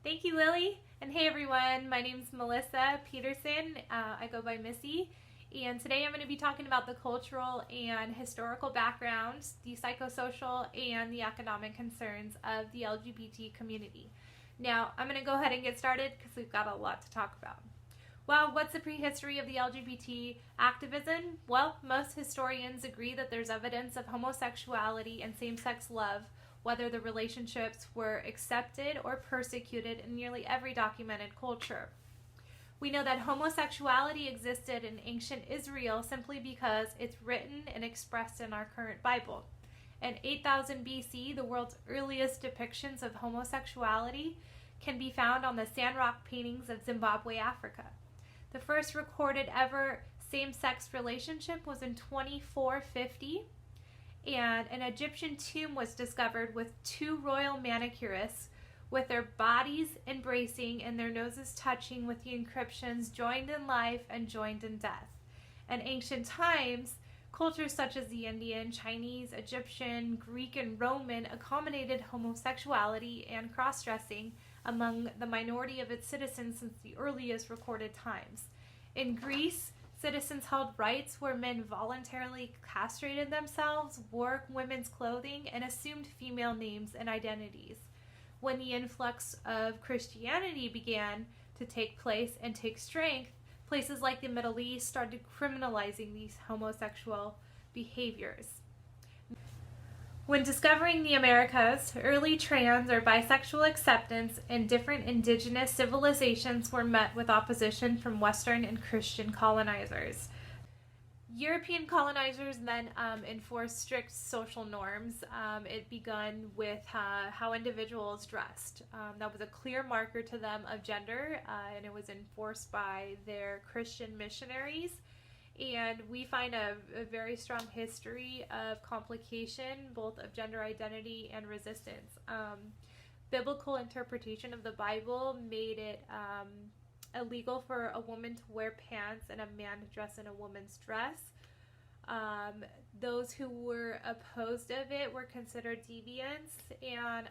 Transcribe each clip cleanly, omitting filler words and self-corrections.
Thank you, Lily. And hey, everyone. My name is Melissa Peterson. I go by Missy. And today I'm going to be talking about the cultural and historical backgrounds, the psychosocial, and the economic concerns of the LGBT community. Now, I'm going to go ahead and get started because we've got a lot to talk about. Well, what's the prehistory of the LGBT activism? Well, most historians agree that there's evidence of homosexuality and same sex love, whether the relationships were accepted or persecuted in nearly every documented culture. We know that homosexuality existed in ancient Israel simply because it's written and expressed in our current Bible. In 8000 BC, the world's earliest depictions of homosexuality can be found on the sandrock paintings of Zimbabwe, Africa. The first recorded ever same-sex relationship was in 2450, and an Egyptian tomb was discovered with two royal manicurists with their bodies embracing and their noses touching, with the inscriptions "joined in life" and "joined in death." In ancient times, cultures such as the Indian, Chinese, Egyptian, Greek, and Roman accommodated homosexuality and cross-dressing among the minority of its citizens since the earliest recorded times. In Greece, citizens held rights where men voluntarily castrated themselves, wore women's clothing, and assumed female names and identities. When the influx of Christianity began to take place and take strength, places like the Middle East started criminalizing these homosexual behaviors. When discovering the Americas, early trans or bisexual acceptance in different indigenous civilizations were met with opposition from Western and Christian colonizers. European colonizers then enforced strict social norms. It began with how individuals dressed. That was a clear marker to them of gender, and it was enforced by their Christian missionaries. And we find a very strong history of complication, both of gender identity and resistance. Biblical interpretation of the Bible made it illegal for a woman to wear pants and a man to dress in a woman's dress. Those who were opposed of it were considered deviants, and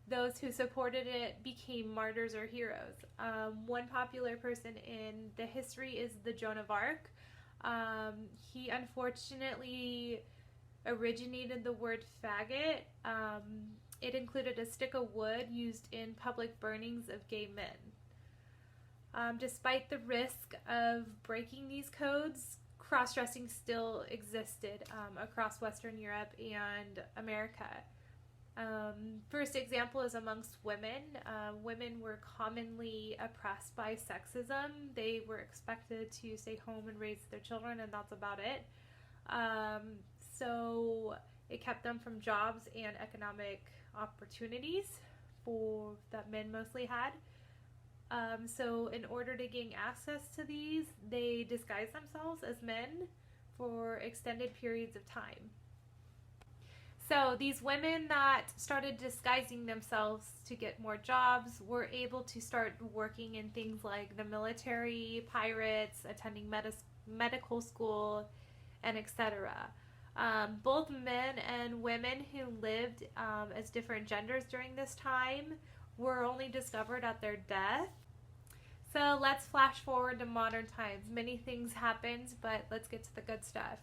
those who supported it became martyrs or heroes. One popular person in the history is the Joan of Arc. He unfortunately originated the word faggot. It included a stick of wood used in public burnings of gay men. Despite the risk of breaking these codes, cross-dressing still existed across Western Europe and America. First example is amongst women. Women were commonly oppressed by sexism. They were expected to stay home and raise their children, and that's about it. So it kept them from jobs and economic opportunities that men mostly had. So in order to gain access to these, they disguised themselves as men for extended periods of time. So these women that started disguising themselves to get more jobs were able to start working in things like the military, pirates, attending medical school, and etc. Both men and women who lived as different genders during this time were only discovered at their death. So let's flash forward to modern times. Many things happened, but let's get to the good stuff.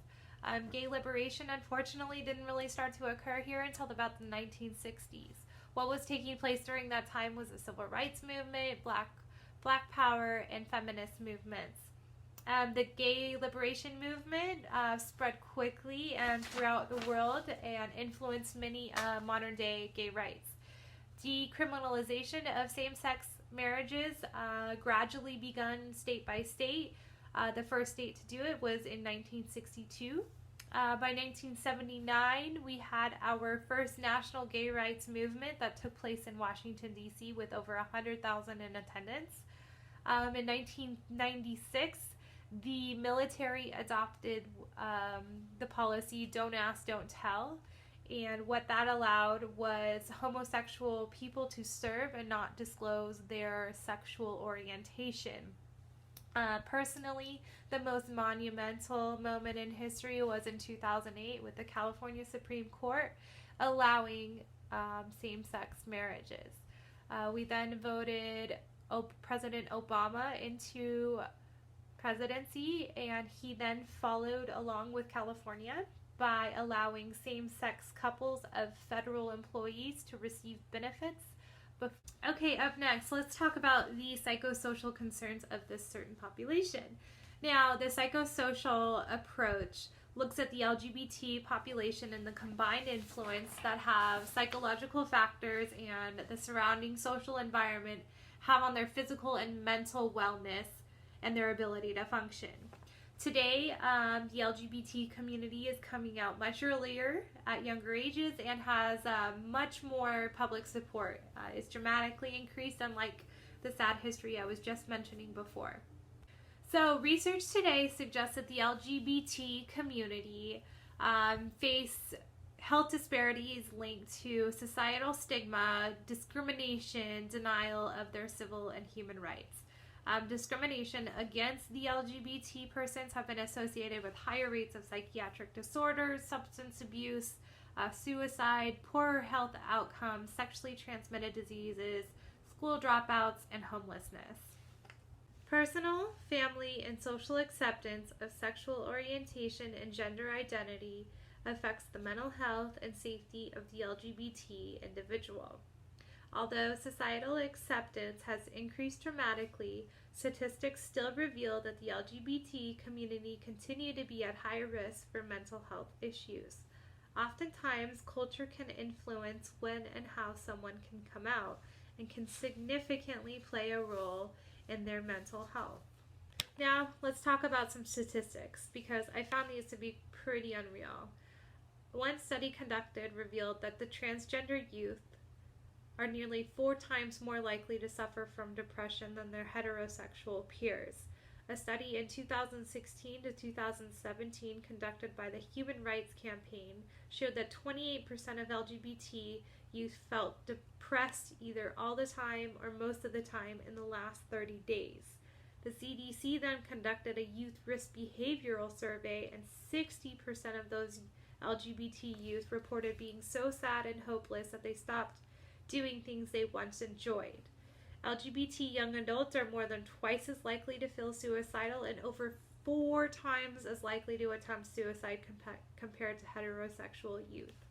Gay liberation, unfortunately, didn't really start to occur here until about the 1960s. What was taking place during that time was the civil rights movement, black power, and feminist movements. The gay liberation movement spread quickly and throughout the world and influenced many modern-day gay rights. Decriminalization of same-sex marriages gradually begun state by state. The first state to do it was in 1962. By 1979, we had our first national gay rights movement that took place in Washington, D.C. with over 100,000 in attendance. In 1996, the military adopted the policy "Don't Ask, Don't Tell." And what that allowed was homosexual people to serve and not disclose their sexual orientation. Personally, the most monumental moment in history was in 2008 with the California Supreme Court allowing same-sex marriages. We then voted President Obama into presidency, and he then followed along with California by allowing same-sex couples of federal employees to receive benefits. Okay, up next, let's talk about the psychosocial concerns of this certain population. Now, the psychosocial approach looks at the LGBT population and the combined influence that have psychological factors and the surrounding social environment have on their physical and mental wellness and their ability to function. Today, the LGBT community is coming out much earlier at younger ages and has much more public support. It's dramatically increased, unlike the sad history I was just mentioning before. So research today suggests that the LGBT community face health disparities linked to societal stigma, discrimination, denial of their civil and human rights. Discrimination against the LGBT persons have been associated with higher rates of psychiatric disorders, substance abuse, suicide, poorer health outcomes, sexually transmitted diseases, school dropouts, and homelessness. Personal, family, and social acceptance of sexual orientation and gender identity affects the mental health and safety of the LGBT individual. Although societal acceptance has increased dramatically, statistics still reveal that the LGBT community continue to be at high risk for mental health issues. Oftentimes, culture can influence when and how someone can come out and can significantly play a role in their mental health. Now, let's talk about some statistics because I found these to be pretty unreal. One study conducted revealed that the transgender youth are nearly 4 times more likely to suffer from depression than their heterosexual peers. A study in 2016 to 2017 conducted by the Human Rights Campaign showed that 28% of LGBT youth felt depressed either all the time or most of the time in the last 30 days. The CDC then conducted a youth risk behavioral survey, and 60% of those LGBT youth reported being so sad and hopeless that they stopped doing things they once enjoyed. LGBT young adults are more than twice as likely to feel suicidal and over 4 times as likely to attempt suicide compared to heterosexual youth.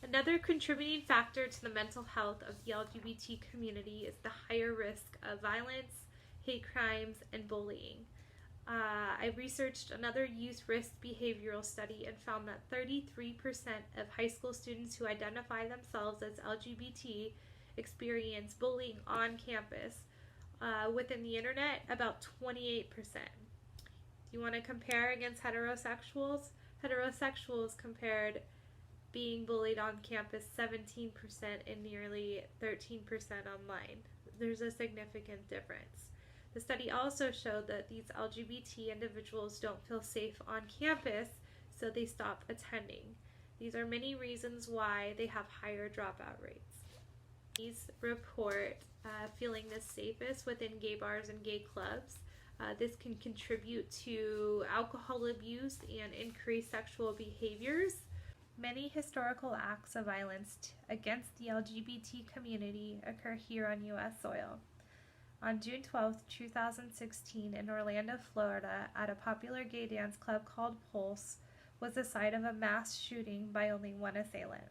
Another contributing factor to the mental health of the LGBT community is the higher risk of violence, hate crimes, and bullying. I researched another youth risk behavioral study and found that 33% of high school students who identify themselves as LGBT experience bullying on campus. Within the internet, about 28%. You want to compare against heterosexuals? Heterosexuals compared being bullied on campus 17% and nearly 13% online. There's a significant difference. The study also showed that these LGBT individuals don't feel safe on campus, so they stop attending. These are many reasons why they have higher dropout rates. These report feeling the safest within gay bars and gay clubs. This can contribute to alcohol abuse and increased sexual behaviors. Many historical acts of violence against the LGBT community occur here on U.S. soil. On June 12, 2016, in Orlando, Florida, at a popular gay dance club called Pulse, was the site of a mass shooting by only one assailant.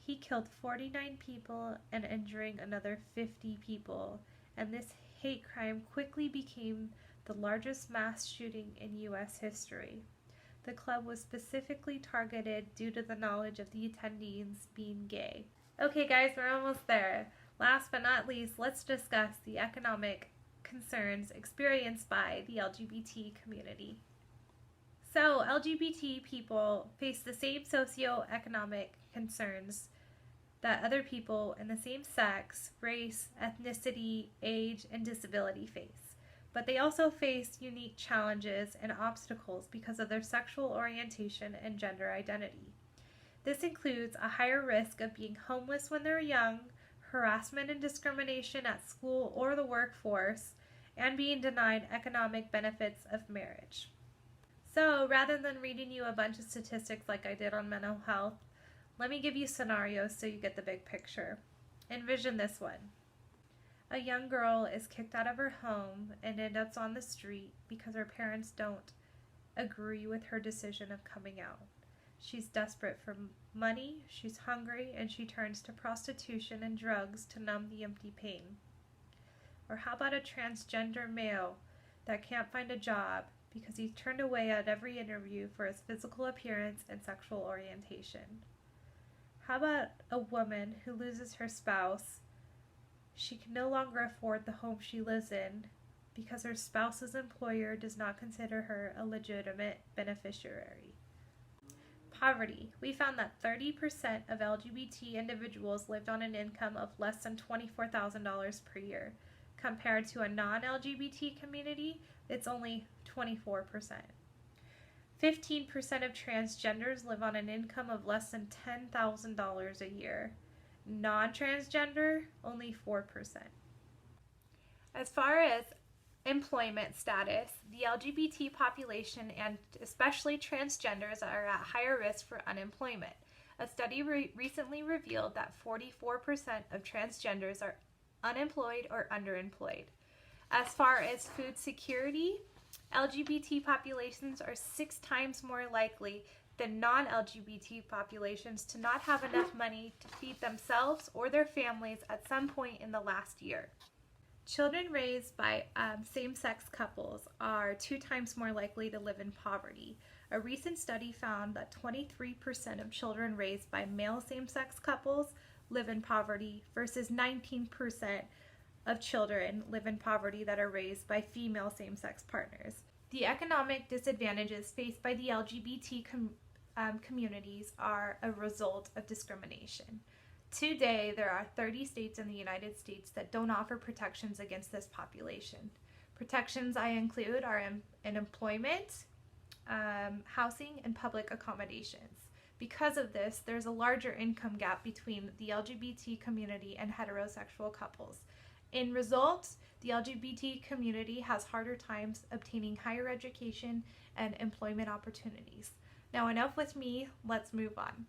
He killed 49 people and injuring another 50 people, and this hate crime quickly became the largest mass shooting in U.S. history. The club was specifically targeted due to the knowledge of the attendees being gay. Okay guys, we're almost there. Last but not least, let's discuss the economic concerns experienced by the LGBT community. So, LGBT people face the same socioeconomic concerns that other people in the same sex, race, ethnicity, age, and disability face. But they also face unique challenges and obstacles because of their sexual orientation and gender identity. This includes a higher risk of being homeless when they're young, harassment and discrimination at school or the workforce, and being denied economic benefits of marriage. So, rather than reading you a bunch of statistics like I did on mental health, let me give you scenarios so you get the big picture. Envision this one. A young girl is kicked out of her home and ends up on the street because her parents don't agree with her decision of coming out. She's desperate for money, she's hungry, and she turns to prostitution and drugs to numb the empty pain. Or how about a transgender male that can't find a job because he's turned away at every interview for his physical appearance and sexual orientation? How about a woman who loses her spouse? She can no longer afford the home she lives in because her spouse's employer does not consider her a legitimate beneficiary. Poverty. We found that 30% of LGBT individuals lived on an income of less than $24,000 per year. Compared to a non-LGBT community, it's only 24%. 15% of transgenders live on an income of less than $10,000 a year. Non-transgender, only 4%. As far as employment status, the LGBT population and especially transgenders are at higher risk for unemployment. A study recently revealed that 44% of transgenders are unemployed or underemployed. As far as food security, LGBT populations are 6 times more likely than non-LGBT populations to not have enough money to feed themselves or their families at some point in the last year. Children raised by same-sex couples are 2 times more likely to live in poverty. A recent study found that 23% of children raised by male same-sex couples live in poverty versus 19% of children live in poverty that are raised by female same-sex partners. The economic disadvantages faced by the LGBT communities are a result of discrimination. Today, there are 30 states in the United States that don't offer protections against this population. Protections I include are in employment, housing, and public accommodations. Because of this, there's a larger income gap between the LGBT community and heterosexual couples. In result, the LGBT community has harder times obtaining higher education and employment opportunities. Now, enough with me, let's move on.